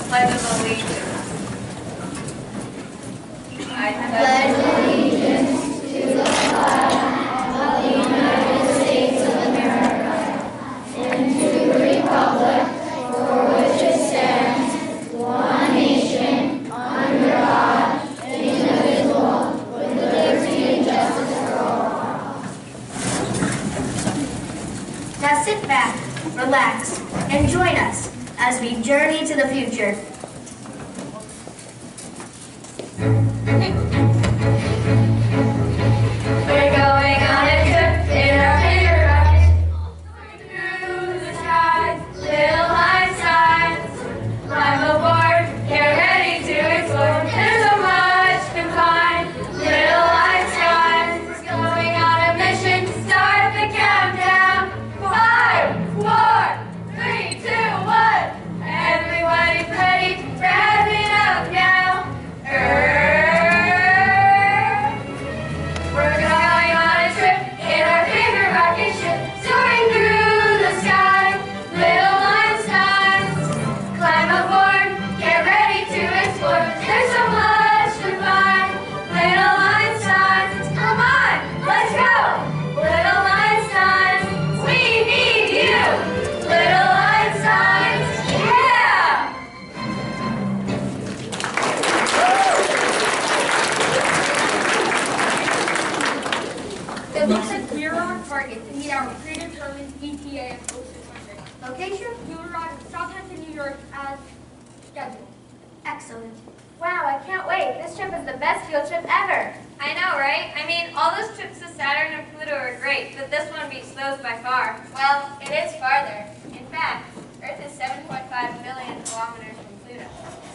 Pledge of Allegiance. I pledge allegiance to the flag of the United States of America and to the republic for which it stands, one nation, under God, indivisible, with liberty and justice for all. Now sit back, relax, and join us as we journey to the future. We're going on a trip in our favorite rocket. Through the skies, little Einsteins. Climb aboard, get ready to explore. There's so much to find. Little Einsteins. We're going on a mission. Start the countdown. 5, 4, 3, 2, 1. Everybody's ready for heading up now. We're going on a trip in our favorite rocket ship, soaring through the sky. Little Einsteins, climb aboard, get ready to explore. There's so much to find. Little Einsteins, come on, let's go. Little Einsteins, we need you. Little Einsteins, yeah! It looks like we are on target to meet our predetermined ETA of 0600. Location? We will arrive in Southampton, New York as scheduled. Excellent. Wow, I can't wait. This trip is the best field trip ever. I know, right? I mean, all those trips to Saturn and Pluto are great, but this one beats those by far. Well, it is farther. In fact, Earth is 7.5 billion kilometers from Pluto,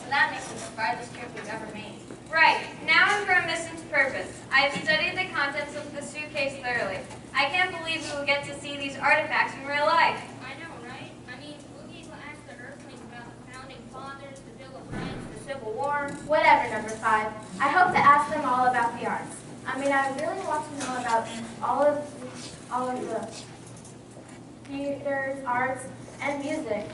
so that makes it the farthest trip we've ever made. Right. Now I'm for a mission's purpose. I've studied the contents of the suitcase thoroughly. I can't believe we will get to see these artifacts in real life. I know, right? I mean, we'll need to ask the Earthlings about the founding fathers, the Bill of Rights, the Civil War. Whatever, number 5. I hope to ask them all about the arts. I mean, I really want to know about all of the theaters, arts, and music.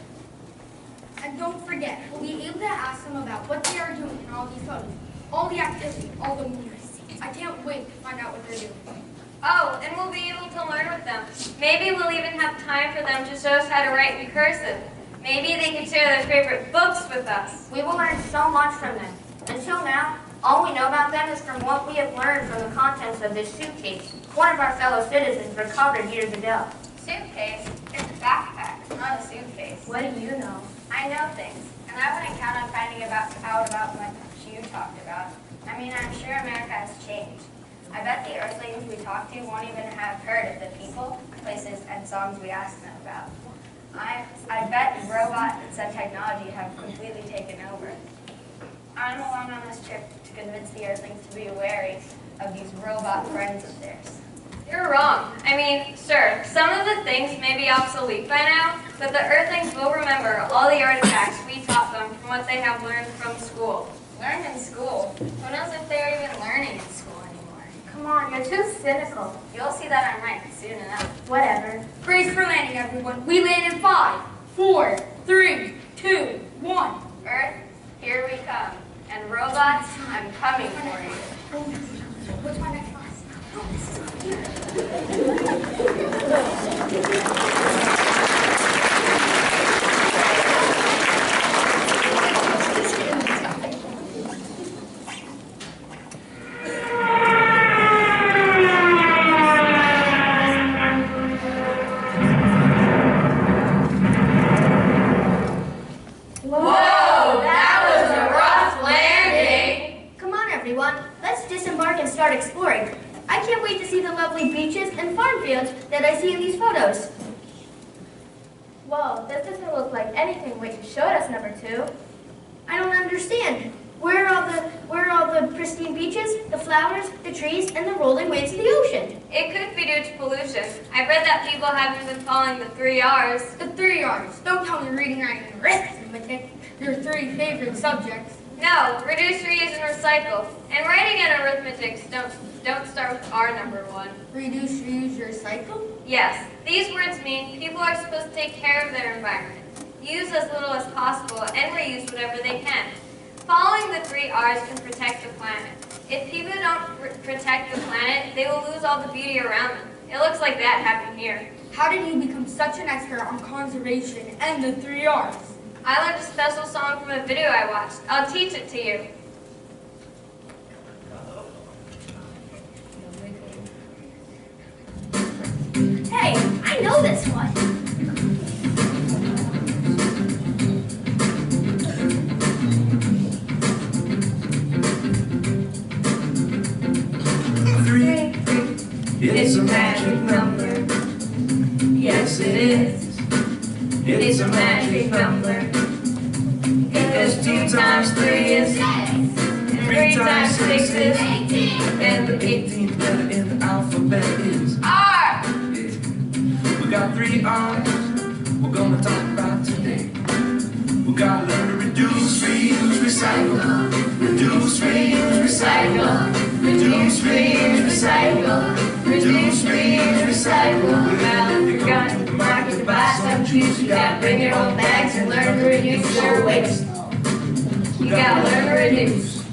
And don't forget, we'll be able to ask them about what they are doing in all these photos. All the activity, all the movies. I can't wait to find out what they're doing. Oh, and we'll be able to learn with them. Maybe we'll even have time for them to show us how to write in cursive. Maybe they can share their favorite books with us. We will learn so much from them. Until now, all we know about them is from what we have learned from the contents of this suitcase one of our fellow citizens recovered years ago. Suitcase? It's a backpack, not a suitcase. What do you know? I know things, and I wouldn't count on finding out about much you talked about. I mean, I'm sure America has changed. I bet the Earthlings we talked to won't even have heard of the people, places, and songs we asked them about. I bet robots and some technology have completely taken over. I'm along on this trip to convince the Earthlings to be wary of these robot friends of theirs. You're wrong. I mean, sure, some of the things may be obsolete by now, but the Earthlings will remember all the artifacts we taught them from what they have learned from school. Learn in school? Who knows if they're even learning in school anymore? Come on, you're too cynical. You'll see that I'm right soon enough. Whatever. Brace for landing, everyone. We land in 5, 4, 3, 2, 1. Earth, here we come. And robots, I'm coming for you. What's my next class? Whoa, that was a rough landing. Come on, everyone. Let's disembark and start exploring. I can't wait to see the lovely beaches and farm fields that I see in these photos. Whoa, this doesn't look like anything what you showed us, number 2. I don't understand. Where are all the pristine beaches, the flowers, the trees, and the rolling waves of the ocean? It could be due to pollution. I've read that people haven't been following the 3 R's. The 3 R's. Don't tell me reading, writing, and arithmetic. Your 3 favorite subjects. No, reduce, reuse, and recycle. And writing and arithmetic don't start with R, number 1. Reduce, reuse, recycle? Yes, these words mean people are supposed to take care of their environment. use as little as possible, and reuse whatever they can. Following the 3 R's can protect the planet. If people don't protect the planet, they will lose all the beauty around them. It looks like that happened here. How did you become such an expert on conservation and the 3 R's? I learned a special song from a video I watched. I'll teach it to you. Hey, I know this one. It's a magic number. Yes, it is. It's a magic number. Because 2 times 3 is 6. 3 times 6 is 18. And the 18th letter in the alphabet is R! We got 3 R's we're gonna talk about today. We gotta learn to reduce, reuse, recycle. Reduce, reuse, recycle. Reduce, reuse, recycle. Reduce, reuse, recycle. Well, if you're going to the market to buy some juice, you gotta bring your own bags and learn to reduce your waste. You gotta learn to reduce.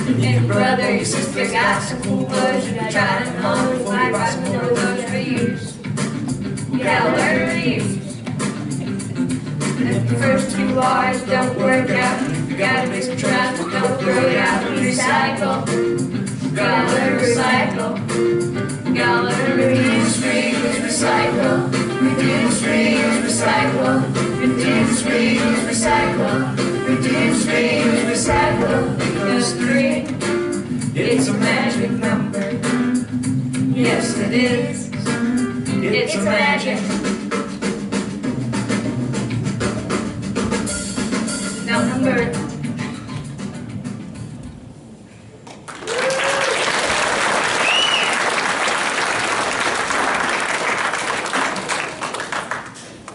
If your brother or your sister got some cool clothes, you gotta try them on before you buy some new clothes for use. You gotta learn to reduce. And if the first 2 R's don't work out, you gotta make some trash, but don't throw it out. Recycle. You gotta learn to recycle. You gotta learn to reduce, reuse, recycle. Reduce, reuse, recycle. Reduce, reuse, recycle. Reduce, reuse, recycle. Because 3, it's a magic number. Yes, it is. It's a magic number.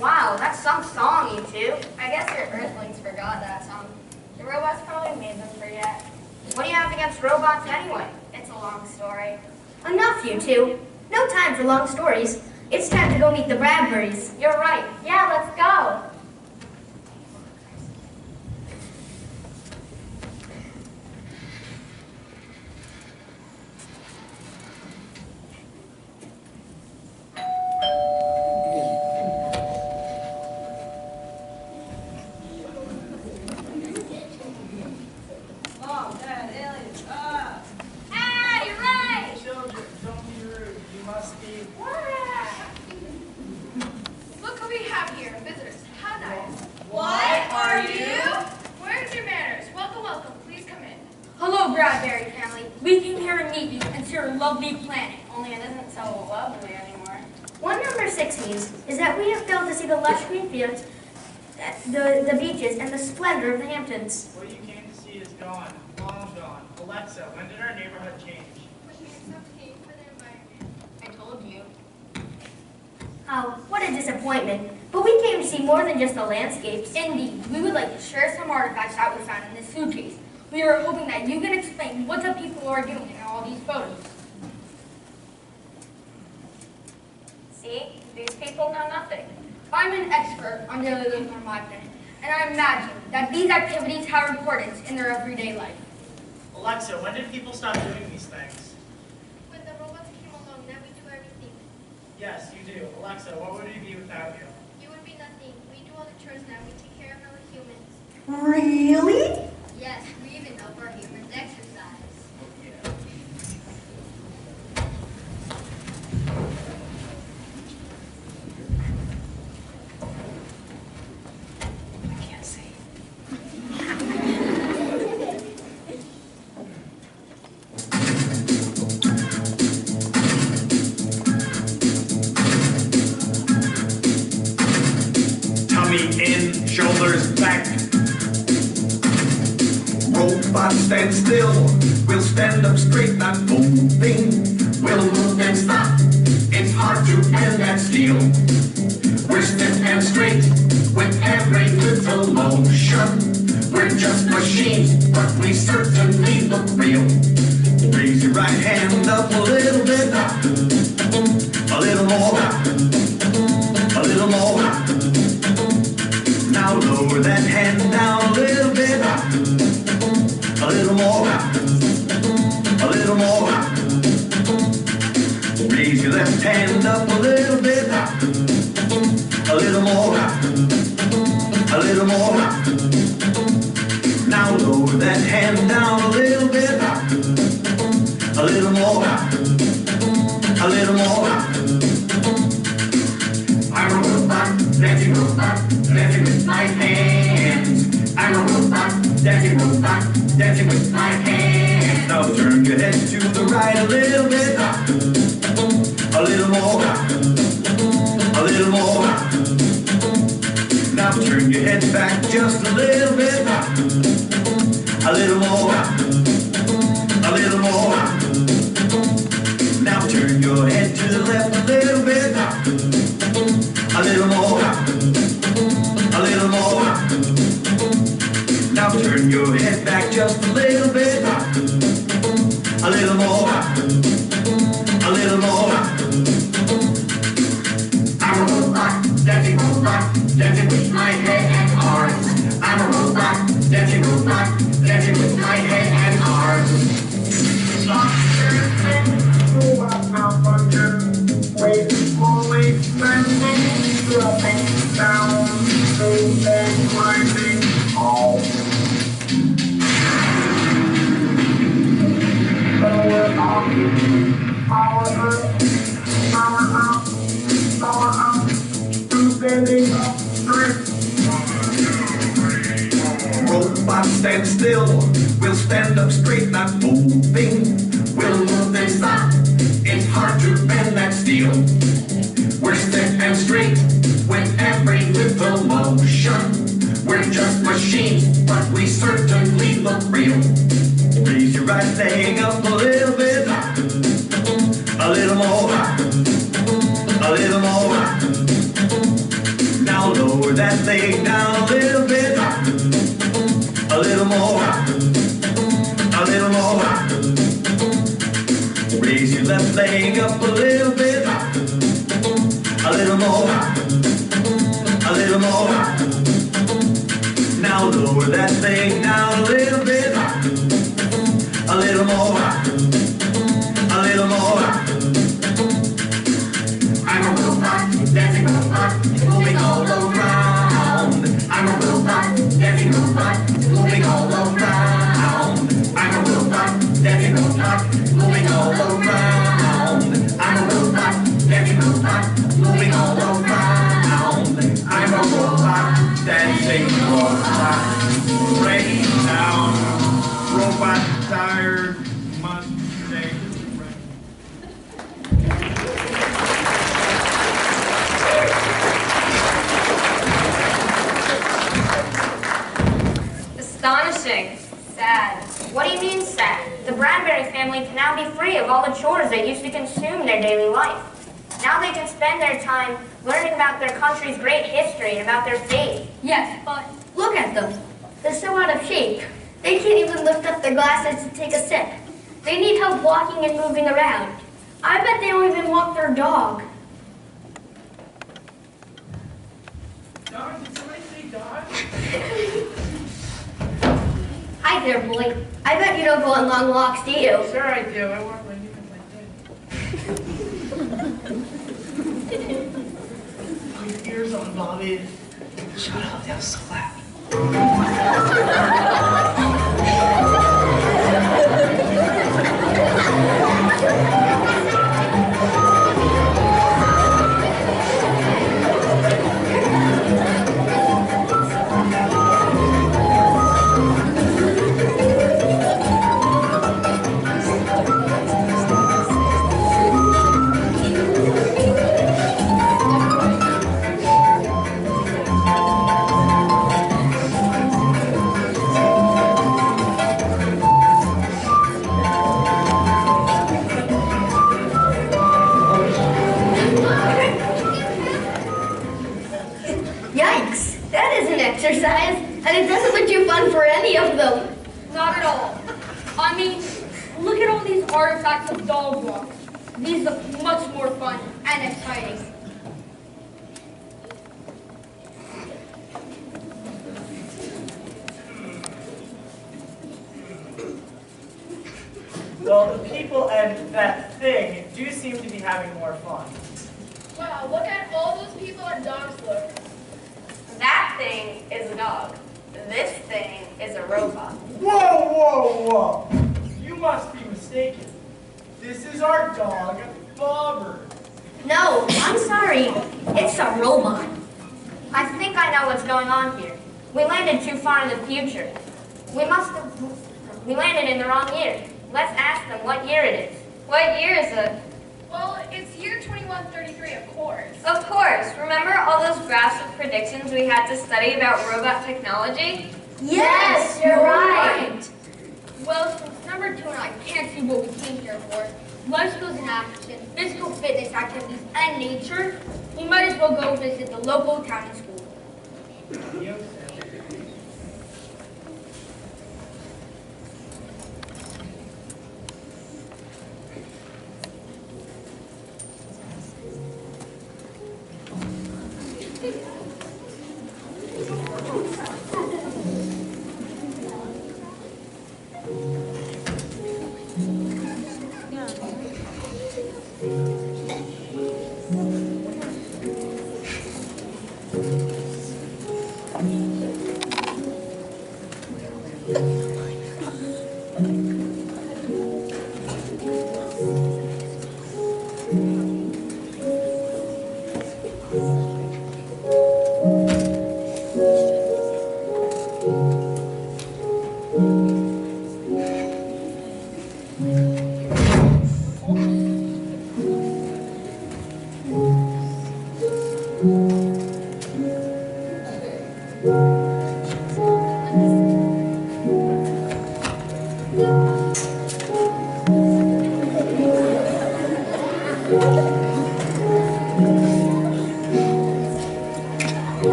Wow, that's some song, you two. I guess your Earthlings forgot that song. The robots probably made them forget. What do you have against robots anyway? It's a long story. Enough, you two. No time for long stories. It's time to go meet the Bradburys. You're right. Yeah, let's go. Mom, Dad, aliens, Ah, you're right. Children, don't be rude. You must be. Look who we have here, visitors. How nice. What are you? Where's your manners? Welcome, welcome. Please come in. Hello, Bradbury family. We came here to meet you and see your lovely planet. Only it isn't so lovely anymore. What number 6 means is that we have failed to see the lush green fields, the beaches, and the splendor of the Hamptons. What you came to see is gone. Long gone. Alexa, when did our neighborhood change? I told you. Oh, what a disappointment. But we came to see more than just the landscapes. Indeed, we would like to share some artifacts that we found in this suitcase. We are hoping that you can explain what the people are doing in all these photos. See? These people know nothing. I'm an expert on daily living on my planet, and I imagine that these activities have importance in their everyday life. Alexa, when did people stop doing these things? When the robots came along, now we do everything. Yes, you do. Alexa, what would we be without you? You would be nothing. We do all the chores now. We take care of our humans. Really? Yes, we even help our humans exercise. Yeah. Tummy in, shoulders back. Robot stand still. We'll stand up straight, not moving. We'll move and stop. It's hard to bend that steel. We're stiff and straight with every little motion. We're just machines, but we certainly look real. Raise your right hand up a little bit. A little more. A little more. lower that hand down a little bit. A little more. A little more. Raise your left hand up a little bit. A little more. A little more. Now lower that hand down a little bit. A little more. A little more. I'm a robot, dancing with my hands. I'm a robot, dancing with my hands. Now turn your head to the right a little bit. A little more. A little more. Now turn your head back just a little bit. A little more. A little more. Now turn your head to the left a little bit. A little more. A little more. Now turn your head back just a little bit. A little more. A little more. I'm a robot, dancing with my head and arms. I'm a robot, dancing with my head and arms. Slowly bending, up and down, and climbing all. Power up, power up, power up, power up, bending up, straight. Robot, stand still. We'll stand up straight, not moving. We'll move and stop. It's hard to bend that steel. We're stiff and straight with every little motion. We're just machines, but we certainly look real. Raise your right leg up a little bit. A little more. A little more. Now lower that leg down a little bit. A little more. A little more. Raise your left leg up a little bit. A little more. A little more. Now lower that leg down a little bit. A little more. A little more. I'm a robot, dancing robot, moving all around. I'm a robot, dancing robot, moving all around. I'm a robot, dancing robot, moving all around. I'm a robot, dancing robot, moving all around. I'm a robot, dancing robot, breaking down. Robot tired, must take a break. Astonishing. Sad. What do you mean sad? The Bradbury family can now be free of all the chores they used to consume in their daily life. Now they can spend their time learning about their country's great history and about their faith. Yes, but Look at them. They're so out of shape. They can't even lift up their glasses to take a sip. They need help walking and moving around. I bet they don't even walk their dog. Dog, did somebody say dog? Hi there, boy. I bet you don't go on long walks, do you? Sure I do. I walk like you Put your ears on, Bobby. Shut up, that was so loud. Yikes, that is an exercise, and it doesn't look too fun for any of them. not at all. I mean, look at all these artifacts of dog walks. These look much more fun and exciting. Well, the people and that thing do seem to be having more fun. Wow, look at all those people and dogs look. That thing is a dog. This thing is a robot. Whoa, whoa, whoa! You must be mistaken. This is our dog, Bobber. No, I'm sorry. It's a robot. I think I know what's going on here. We landed too far in the future. We landed in the wrong year. Let's ask them what year it is. What year is it? Well, it's year 2133, of course. Of course. Remember all those graphs of predictions we had to study about robot technology? Yes, you're right. Well, since number 2 and I can't see what we came here for, life skills in action, physical fitness activities, and nature, we might as well go visit the local county school.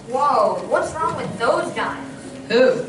Whoa, what's wrong with those guys? Who?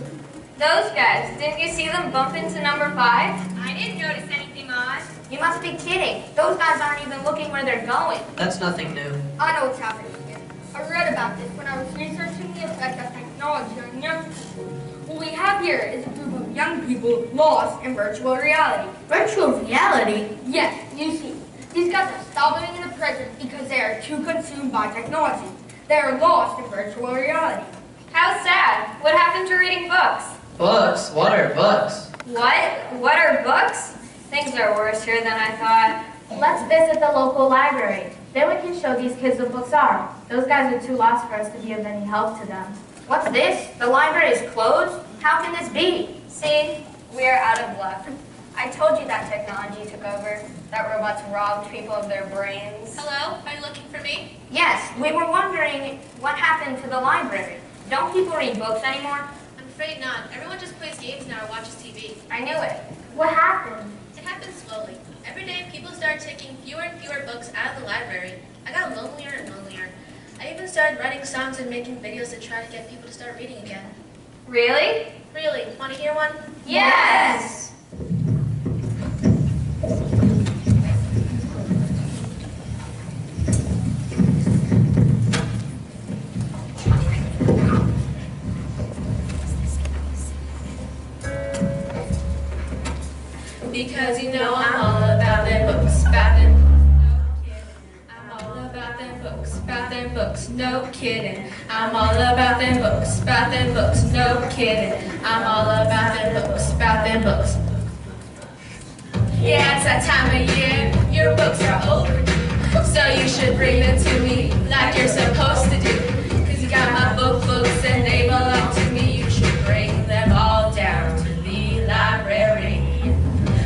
Those guys. Didn't you see them bump into number 5? I didn't notice anything odd. You must be kidding. Those guys aren't even looking where they're going. That's nothing new. I know what's happening here. I read about this when I was researching the effect of technology on young people. What we have here is a group of young people lost in virtual reality. Virtual reality? Yes, you see, these guys are stopped living in the present because they are too consumed by technology. They are lost in virtual reality. How sad. What happened to reading books? Books? What are books? What? What are books? Things are worse here than I thought. Let's visit the local library. Then we can show these kids what books are. Those guys are too lost for us to be of any help to them. What's this? The library is closed? How can this be? See, we're out of luck. I told you that technology took over, that robots robbed people of their brains. Hello? Are you looking for me? Yes, we were wondering what happened to the library. Don't people read books anymore? I'm afraid not. Everyone just plays games now or watches TV. I knew it. What happened? It happens slowly. Every day people start taking fewer and fewer books out of the library. I got lonelier and lonelier. I even started writing songs and making videos to try to get people to start reading again. Really? Really? Want to hear one? Yes! Because you know I'm all about them books, about them. I'm all about them books, about them books, no kidding. I'm all about them books, no kidding. I'm all about them books. Yeah, it's that time of year, your books are overdue. So you should bring them to me like you're supposed to do. Cause you got my books and they belong to me. You should bring them all down to the library.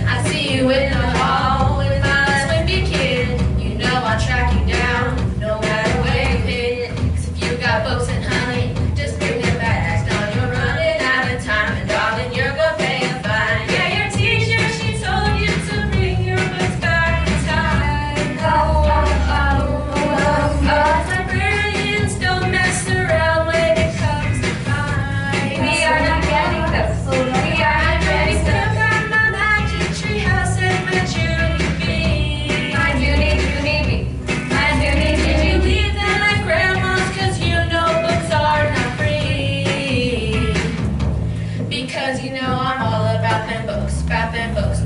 I see you in the hall with my last wimpy kid. You know I'll track you down, no matter where you hid. Cause if you got books and honey, just bring them back. Now you're running out of time, and darling, you're gonna pay a fine. Yeah, your teacher, she told you to bring your books back in time. Librarians don't mess around when it comes to fines. We are not getting those. We are not getting those.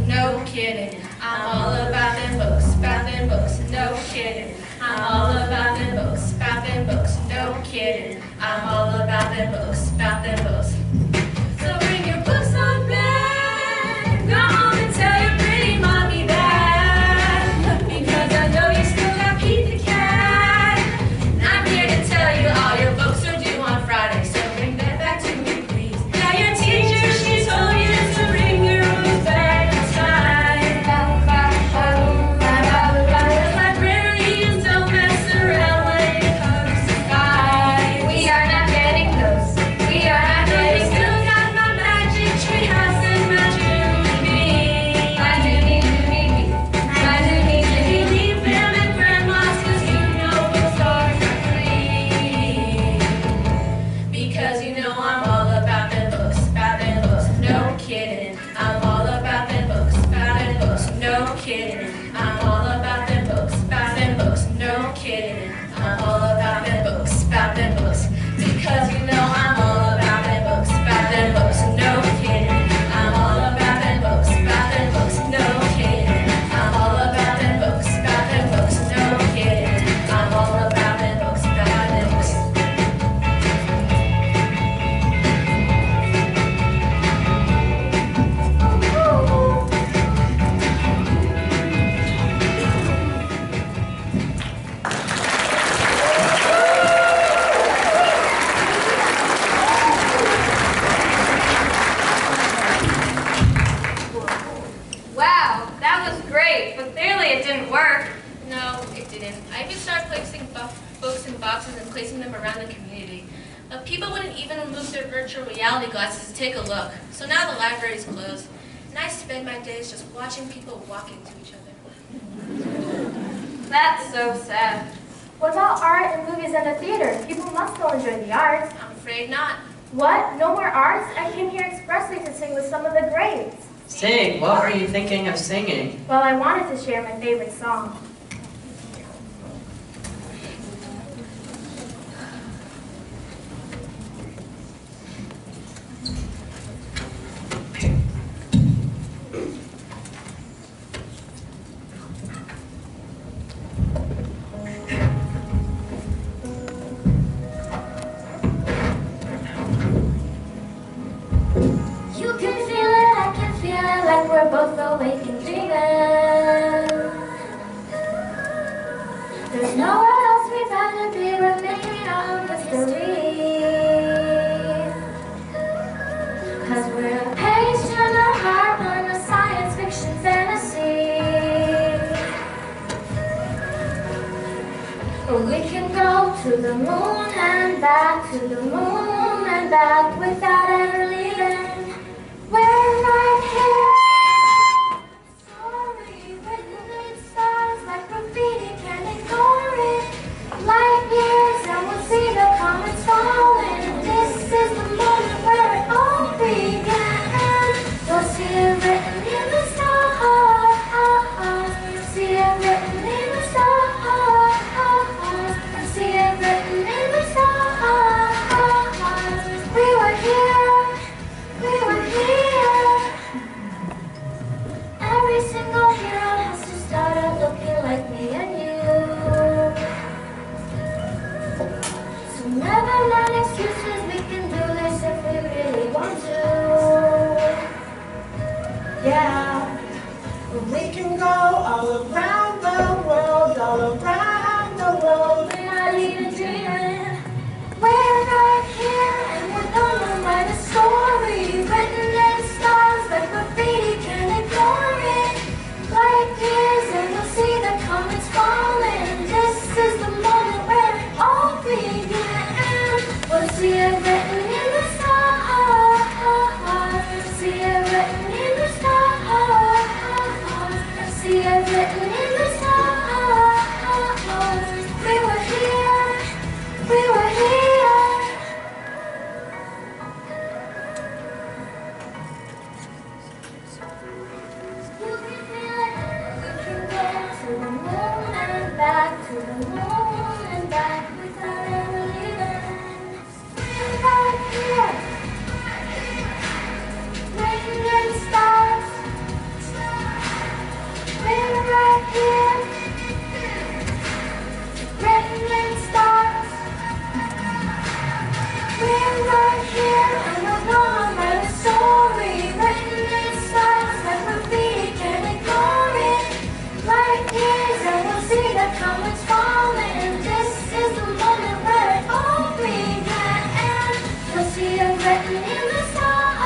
No kidding. I'm all about them books, no kidding. I'm all about them books, no kidding. I'm all about them books. So bring your books on back. Go home and tell your pretty mommy that. Because I know you still got Pete the cat. And I'm here to tell you all your books are due on Friday. So bring them back to me, please. Now your teacher, she told you to bring your books back. Take a look. So now the library's closed, and I spend my days just watching people walk into each other. That's so sad. What about art and movies and the theater? People must still enjoy the arts. I'm afraid not. What? No more arts? I came here expressly to sing with some of the greats. Sing? What are you thinking of singing? Well, I wanted to share my favorite song. We're both awake and dreaming. There's nowhere else we'd rather be. We're making our mystery. 'Cause we're a page in our heart on a science fiction fantasy. We can go to the moon and back, to the moon and back without ever leaving. We're right here. Light years and we'll see the comets falling. This is the moment where it all began. You'll see it written in the stars. See it written in the stars. See it written in the stars. We were here never learn excuses, we can do this if we really want to. Yeah. We can go all around the world, all around the world. We're not even dreaming. We're right here and we're gonna write a story written in stars like graffiti, can't ignore it. Light years and we'll see the comets falling. This is the moment where it all began. We'll see it written in the stars. See it written in the stars. See it written in the stars. We were here. We were here. You can feel it. We can go to the moon and back, to the moon and back without ever leaving. We're right here. Written in stars. We're right here. Written in stars. We're right here, and we're gonna write a story written in stars like graffiti, can't ignore it. Light years, and we'll see the comets falling. This is the moment where it all began. We'll see it written in the stars.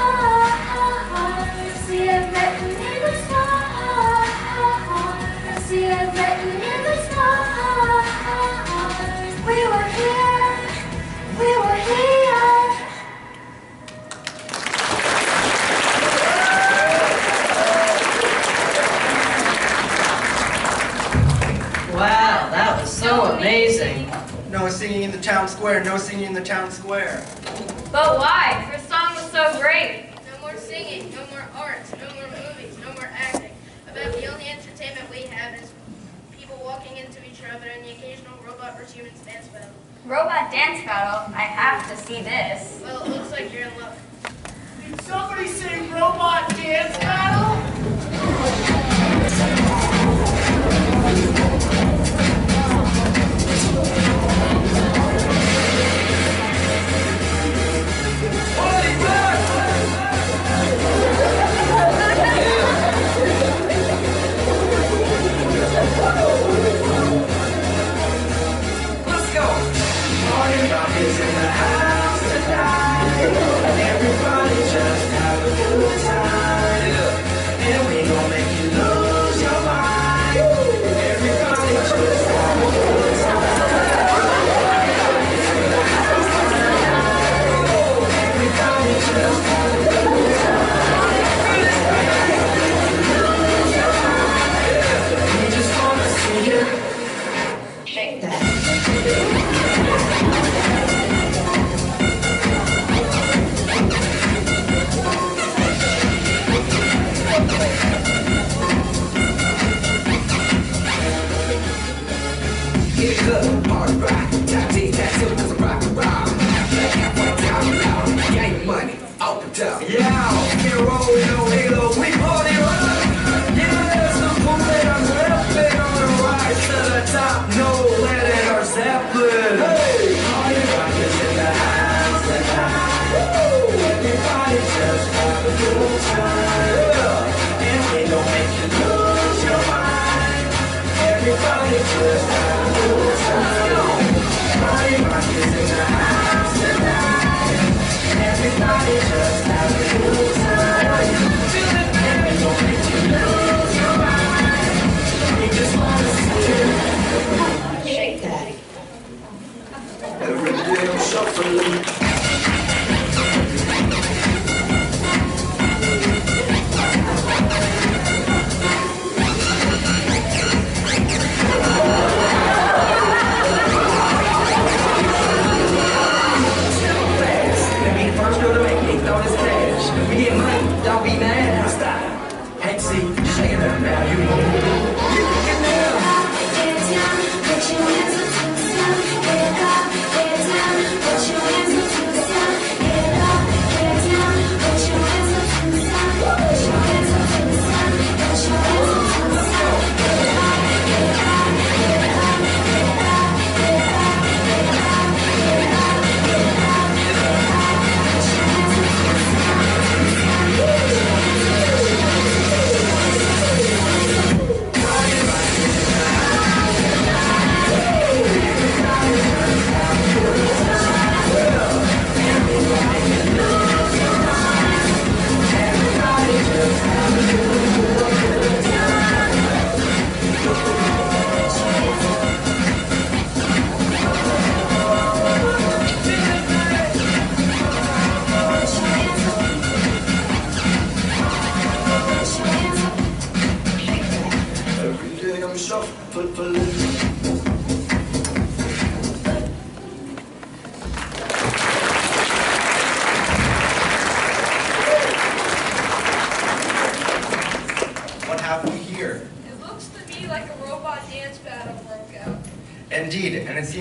See it written in the stars. See it written in the stars. We were here. We were here. Wow, that was so amazing. No singing in the town square, no singing in the town square. But why? Your song was so great. No more singing, no more arts, no more movies, no more acting. About the only entertainment we have is people walking into each other and the occasional robot versus humans dance battle. Robot dance battle? I have to see this. Well, it looks like you're in luck. Did somebody say robot dance battle? Let's go! Party rock is in the house tonight. Everybody just have a good time. And we gon' make you lose your mind. Everybody just have a good time. Everybody just have a good time. Lose your mind. We just wanna see you shake that. Get it up, hard rock, tattoo, tattoo, cause I'm rock and roll. Black hat, white top, loud, gang money, out the top. Yeah, can't roll with no halo, we party rock. Yeah, there's some cool that I'm rapping on the rise to the top, no lead or Zeppelin. Hey, party rock is in the house tonight. Everybody just have a good time. Yeah, and we gon' make you lose your mind. Everybody just have a good time. Party rock is in the house tonight. Everybody just have a good time. And we gon' make you lose your mind. We just wanna see you shake that. Every day I'm shuffling. First go to make it, throw this cash. We get money, don't be mad. Stop. Hey, see, shake it up now, you move. You can now. Get down, put your hands up to the sun. Get up, get down, put your hands up to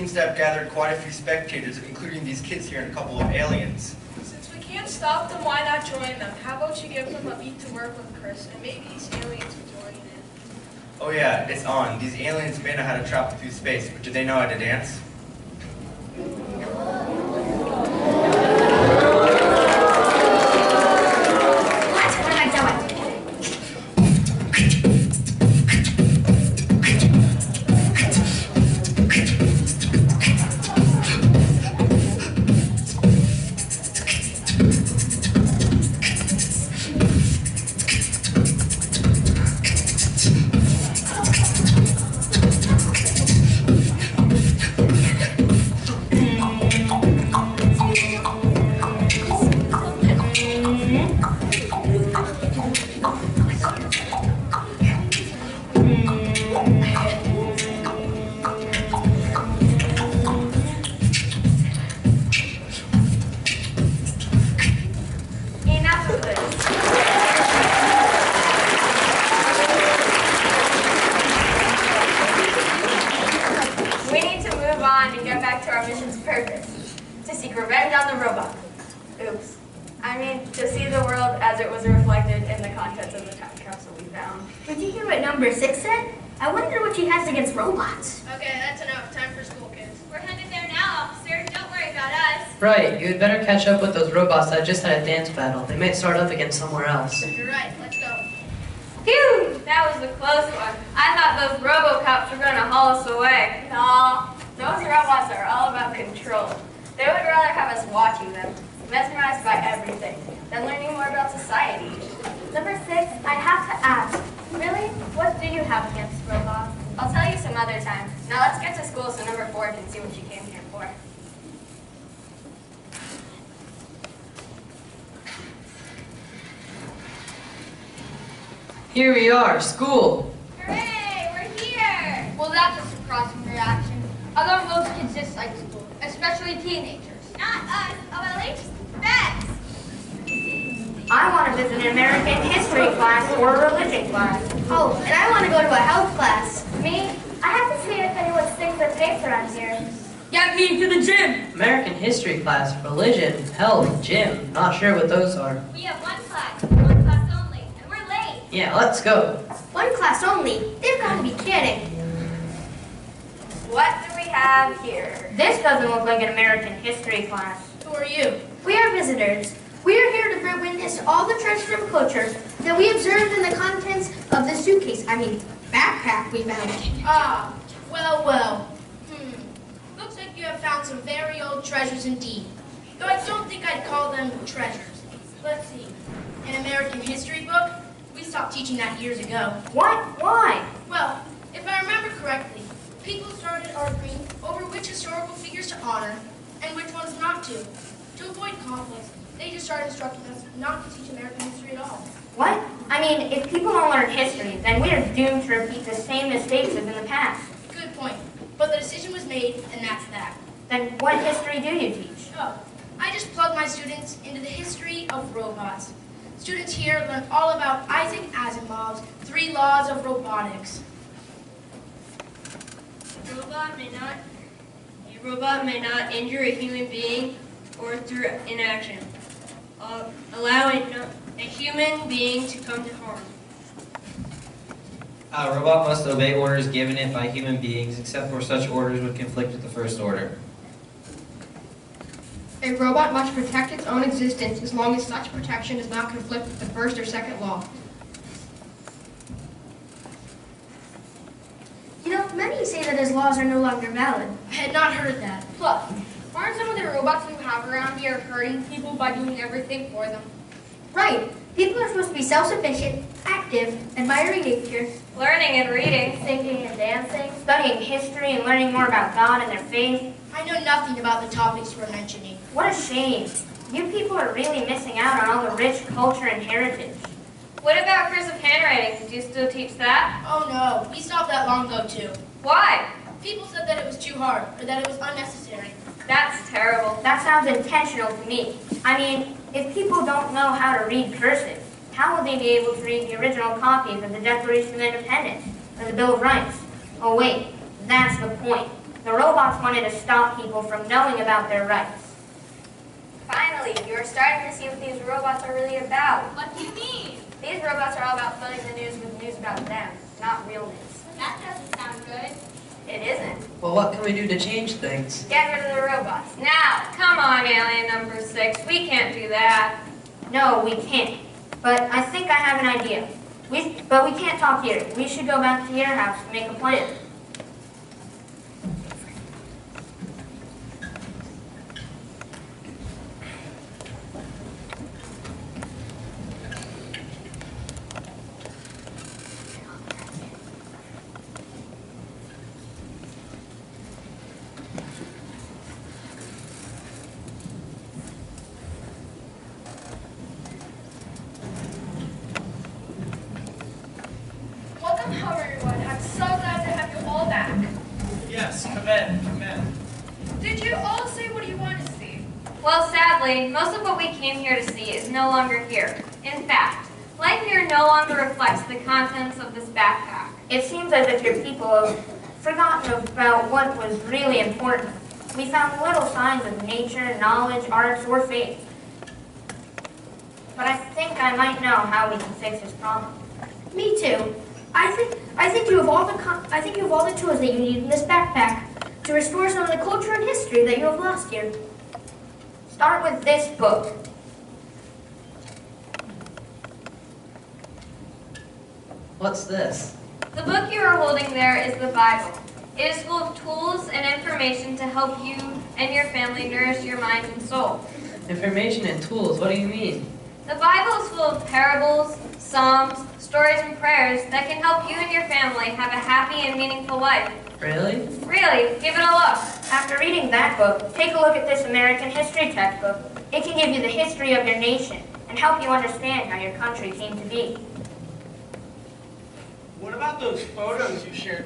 seems to have gathered quite a few spectators, including these kids here and a couple of aliens. Since we can't stop them, why not join them? How about you give them a beat to work with, Chris, and maybe these aliens will join in. Oh yeah, it's on. These aliens may know how to travel through space, but do they know how to dance? Right, you had better catch up with those robots that just had a dance battle. They might start up again somewhere else. You're right, let's go. Phew! That was a close one. I thought those RoboCops were going to haul us away. No, those robots are all about control. They would rather have us watching them, mesmerized by everything, than learning more about society. Number 6, I have to ask, really? What do you have against robots? I'll tell you some other time. Now let's get to school so number 4 can see what she came here for. Here we are, school. Hooray, we're here! Well, that's a surprising reaction. I thought most kids dislike school, especially teenagers. Not us, oh, at least Beth. I want to visit an American history class or a religion class. Oh, and I want to go to a health class. Me? I have to see if anyone sticks their tapes around here. Get me to the gym! American history class, religion, health, gym. Not sure what those are. We have one class only, and we're late. Yeah, let's go. One class only? They've got to be kidding. What do we have here? This doesn't look like an American history class. Who are you? We are visitors. We are here to bear witness to all the treasures and culture that we observed in the contents of the suitcase, backpack we found. Ah, well. Looks like you have found some very old treasures indeed. Though I don't think I'd call them treasures. Let's see. An American history book? We stopped teaching that years ago. What? Why? Well, if I remember correctly, people started arguing over which historical figures to honor and which ones not to. To avoid conflicts, they just started instructing us not to teach American history at all. What? I mean, if people don't learn history, then we're doomed to repeat the same mistakes as in the past. Good point. But the decision was made, and that's that. Then what history do you teach? Oh, I just plug my students into the history of robots. Students here learn all about Isaac Asimov's 3 laws of robotics. A robot may not injure a human being or through inaction, allowing a human being to come to harm. A robot must obey orders given it by human beings, except where such orders would conflict with the first order. A robot must protect its own existence as long as such protection does not conflict with the first or second law. You know, many say that his laws are no longer valid. I had not heard that. Plus, aren't some of the robots we have around here hurting people by doing everything for them? Right. People are supposed to be self-sufficient, active, admiring nature, Learning and reading. singing and dancing. Studying history and learning more about God and their faith. I know nothing about the topics you were mentioning. What a shame. You people are really missing out on all the rich culture and heritage. What about cursive handwriting? Do you still teach that? Oh no, we stopped that long ago too. Why? People said that it was too hard, or that it was unnecessary. That's terrible. That sounds intentional to me. I mean, if people don't know how to read cursive, how will they be able to read the original copies of the Declaration of Independence or the Bill of Rights? Oh wait, that's the point. The robots wanted to stop people from knowing about their rights. Finally, you're starting to see what these robots are really about. What do you mean? These robots are all about filling the news with news about them, not real news. That doesn't sound good. It isn't. Well, what can we do to change things? Get rid of the robots. Now! Come on, alien number 6. We can't do that. No, we can't. But I think I have an idea. But we can't talk here. We should go back to your house and make a plan. Welcome home, everyone. I'm so glad to have you all back. Yes, come in, come in. Did you all say what you want to see? Well, sadly, most of what we came here to see is no longer here. In fact, life here no longer reflects the contents of this backpack. It seems as if your people have forgotten about what was really important. We found little signs of nature, knowledge, arts, or faith. But I think I might know how we can fix this problem. Me too. I think you have all the tools that you need in this backpack to restore some of the culture and history that you have lost here. Start with this book. What's this? The book you are holding there is the Bible. It is full of tools and information to help you and your family nourish your mind and soul. Information and tools, what do you mean? The Bible is full of parables, psalms, stories, and prayers that can help you and your family have a happy and meaningful life. Really? Really, give it a look. After reading that book, take a look at this American history textbook. It can give you the history of your nation and help you understand how your country came to be. What about those photos you shared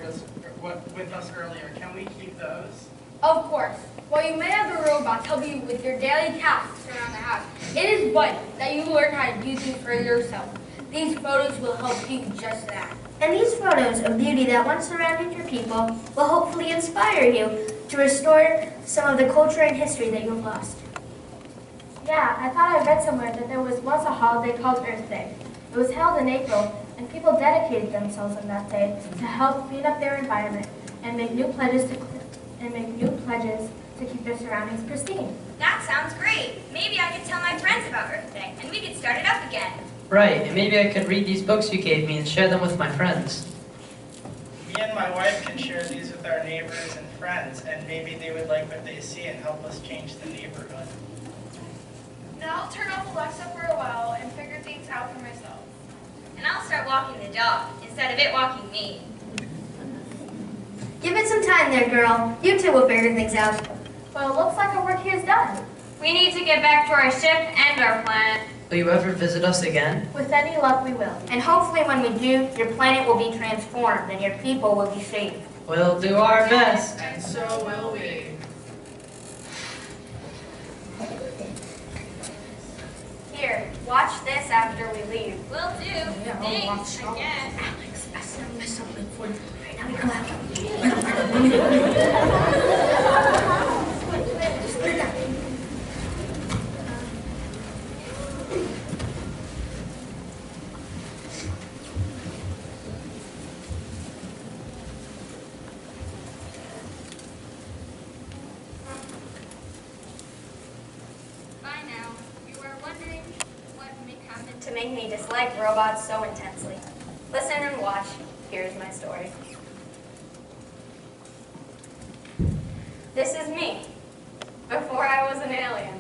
with us earlier? Can we keep those? Of course. While you may have the robots help you with your daily tasks around the house, it is vital that you learn how to use them for yourself. These photos will help you just that. And these photos of beauty that once surrounded your people will hopefully inspire you to restore some of the culture and history that you've lost. Yeah, I thought I read somewhere that there was once a holiday called Earth Day. It was held in April, and people dedicated themselves on that day to help clean up their environment and make new pledges to keep their surroundings pristine. That sounds great. Maybe I could tell my friends about Earth Day, and we could start it up again. Right, and maybe I could read these books you gave me and share them with my friends. Me and my wife can share these with our neighbors and friends, and maybe they would like what they see and help us change the neighborhood. Now I'll turn off Alexa for a while and figure things out for myself. And I'll start walking the dog instead of it walking me. Give it some time there, girl. You two will figure things out. Well, it looks like our work here is done. We need to get back to our ship and our planet. Will you ever visit us again? With any luck, we will. And hopefully when we do, your planet will be transformed and your people will be saved. We'll do our best. And so will we. Here, watch this after we leave. Will do. Thanks, I guess. Alex, I said I'll miss something for you. Right now we go out. By now, you are wondering what may happen to make me dislike robots so intensely. Listen and watch. Here's my story. This is me, before I was an alien.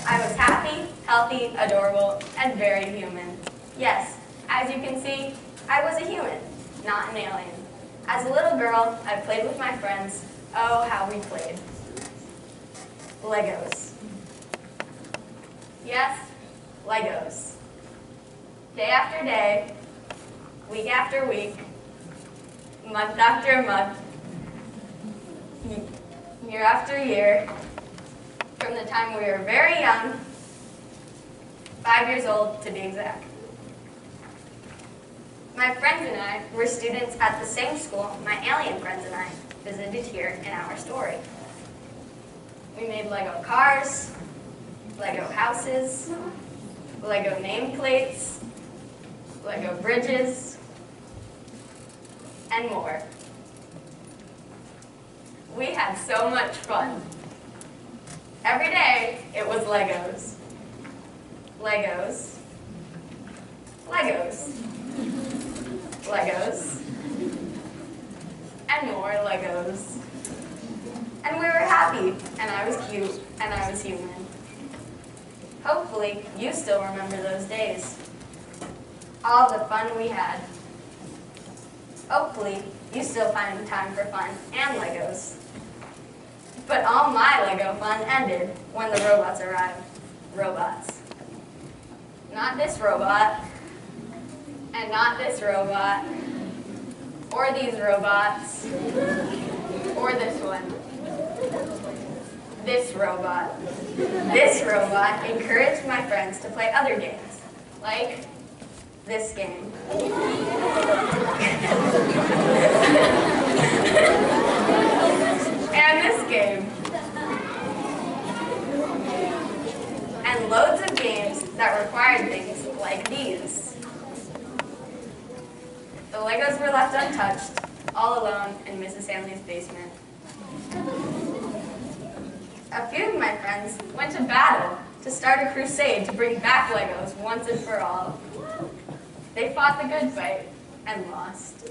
I was happy, healthy, adorable, and very human. Yes, as you can see, I was a human, not an alien. As a little girl, I played with my friends. Oh, how we played. Legos. Yes, Legos. Day after day, week after week, month after month, year after year, from the time we were very young, 5 years old to be exact. My friends and I were students at the same school, my alien friends and I. visited here in our story. We made Lego cars, Lego houses, Lego nameplates, Lego bridges, and more. We had so much fun. Every day, it was Legos. Legos. Legos. Legos. And more Legos. And we were happy, and I was cute, and I was human. Hopefully, you still remember those days. All the fun we had. Hopefully, you still find time for fun and Legos. But all my Lego fun ended when the robots arrived. Robots. Not this robot, and not this robot, or these robots, or this one. This robot. This robot encouraged my friends to play other games, like this game. And this game. And loads of games that required things like these. The Legos were left untouched, all alone in Mrs. Hanley's basement. A few of my friends went to battle to start a crusade to bring back Legos once and for all. They fought the good fight and lost.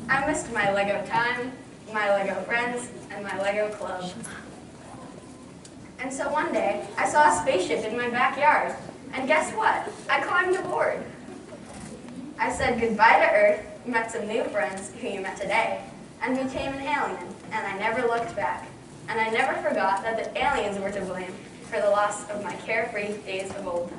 I missed my Lego time, my Lego friends, and my Lego club. And so one day, I saw a spaceship in my backyard, and guess what? I climbed aboard. I said goodbye to Earth, met some new friends who you met today, and became an alien, and I never looked back. And I never forgot that the aliens were to blame for the loss of my carefree days of old.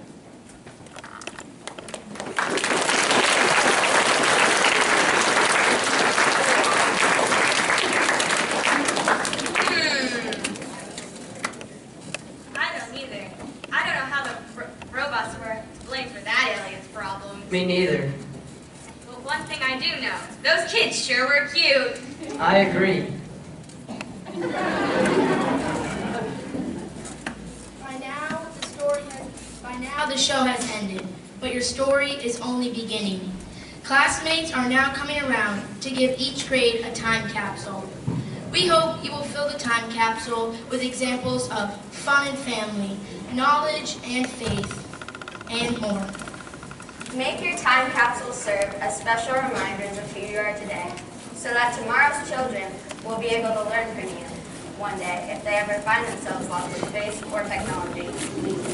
I don't either. I don't know how the robots were to blame for that alien's problems. Me neither. But one thing I do know, those kids sure were cute. I agree. By now the show has ended, but your story is only beginning. Classmates are now coming around to give each grade a time capsule. We hope you will fill the time capsule with examples of fun and family, knowledge and faith, and more. Make your time capsule serve as special reminders of who you are today, so that tomorrow's children will be able to learn from you one day if they ever find themselves lost in space or technology.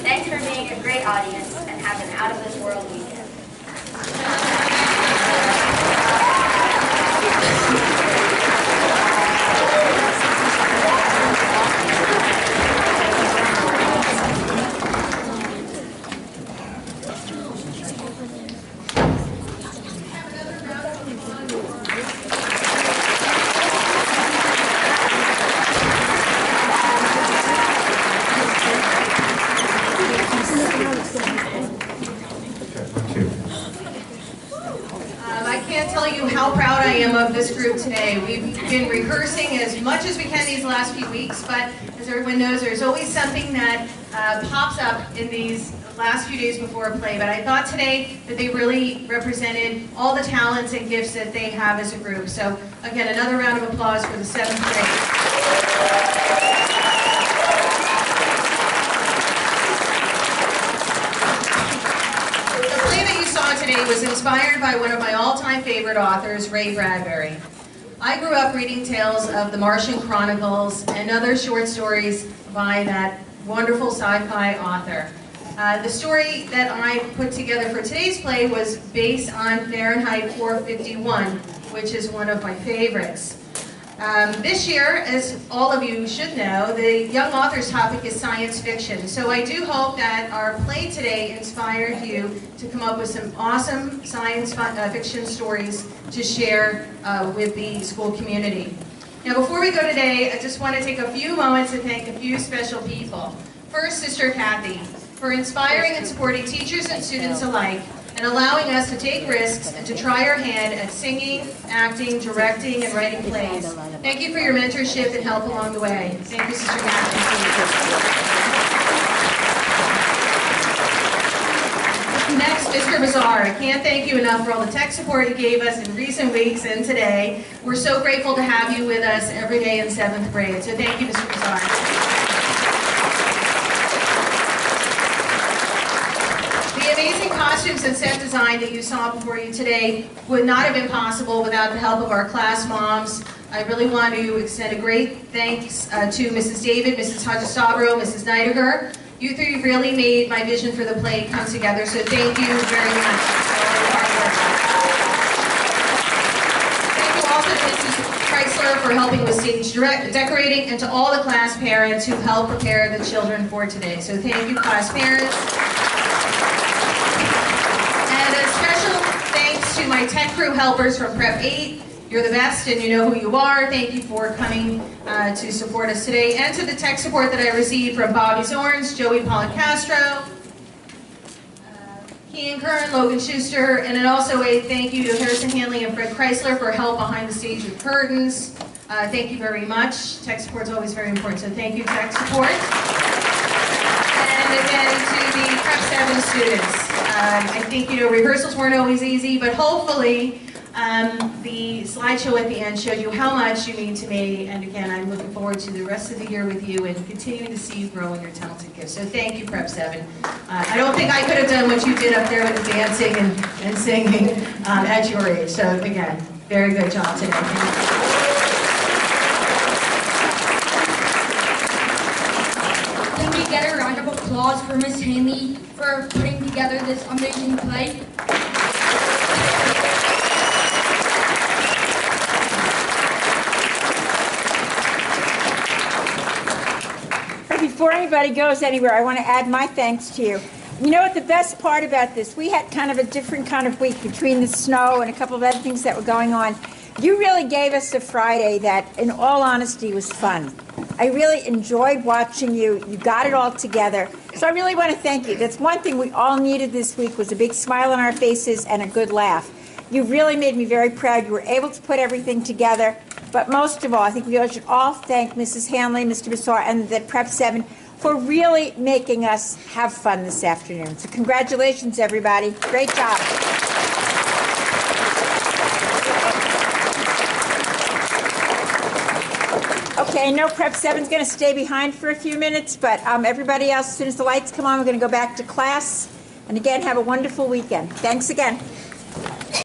Thanks for being a great audience and have an out-of-this-world weekend. Of this group today. We've been rehearsing as much as we can these last few weeks, but as everyone knows, there's always something that pops up in these last few days before a play. But I thought today that they really represented all the talents and gifts that they have as a group. So again, another round of applause for the 7th grade. Today was inspired by one of my all-time favorite authors, Ray Bradbury. I grew up reading tales of the Martian Chronicles and other short stories by that wonderful sci-fi author. The story that I put together for today's play was based on Fahrenheit 451, which is one of my favorites. This year, as all of you should know, the Young Authors topic is science fiction. So I do hope that our play today inspired you to come up with some awesome science fiction stories to share with the school community. Now before we go today, I just want to take a few moments to thank a few special people. First, Sister Kathy, for inspiring and supporting teachers and students alike and allowing us to take risks and to try our hand at singing, acting, directing, and writing plays. Thank you for your mentorship and help along the way. Thank you, Sister Catherine. Next, Mr. Bazaar. I can't thank you enough for all the tech support you gave us in recent weeks and today. We're so grateful to have you with us every day in 7th grade. So thank you, Mr. Bazaar. The amazing costumes and set design that you saw before you today would not have been possible without the help of our class moms. I really want to extend a great thanks to Mrs. David, Mrs. Hajisabro, Mrs. Neidiger. You three really made my vision for the play come together, so thank you very much. Thank you also to Mrs. Chrysler for helping with stage decorating, and to all the class parents who helped prepare the children for today. So thank you, class parents. And a special thanks to my tech crew helpers from Prep 8. You're the best and you know who you are. Thank you for coming to support us today. And to the tech support that I received from Bobby Zorns, Joey Policastro, Kean Kern, Logan Schuster, and then also a thank you to Harrison Hanley and Fred Chrysler for help behind the stage with curtains. Thank you very much. Tech support is always very important, so thank you, tech support. And again, to the Prep 7 students. I think, rehearsals weren't always easy, but hopefully, the slideshow at the end showed you how much you mean to me, and again, I'm looking forward to the rest of the year with you and continuing to see you grow in your talented gifts. So thank you, Prep 7. I don't think I could have done what you did up there with the dancing and singing at your age. So again, very good job today. Can we get a round of applause for Miss Hanley for putting together this amazing play? Before anybody goes anywhere, I want to add my thanks to you. You know what the best part about this? We had kind of a different kind of week between the snow and a couple of other things that were going on. You really gave us a Friday that, in all honesty, was fun. I really enjoyed watching you. You got it all together. So I really want to thank you. That's one thing we all needed this week, was a big smile on our faces and a good laugh. You really made me very proud. You were able to put everything together. But most of all, I think we should all thank Mrs. Hanley, Mr. Bazaar, and the Prep 7 for really making us have fun this afternoon. So congratulations, everybody. Great job. Okay, I know Prep 7's going to stay behind for a few minutes, but everybody else, as soon as the lights come on, we're going to go back to class. And again, have a wonderful weekend. Thanks again.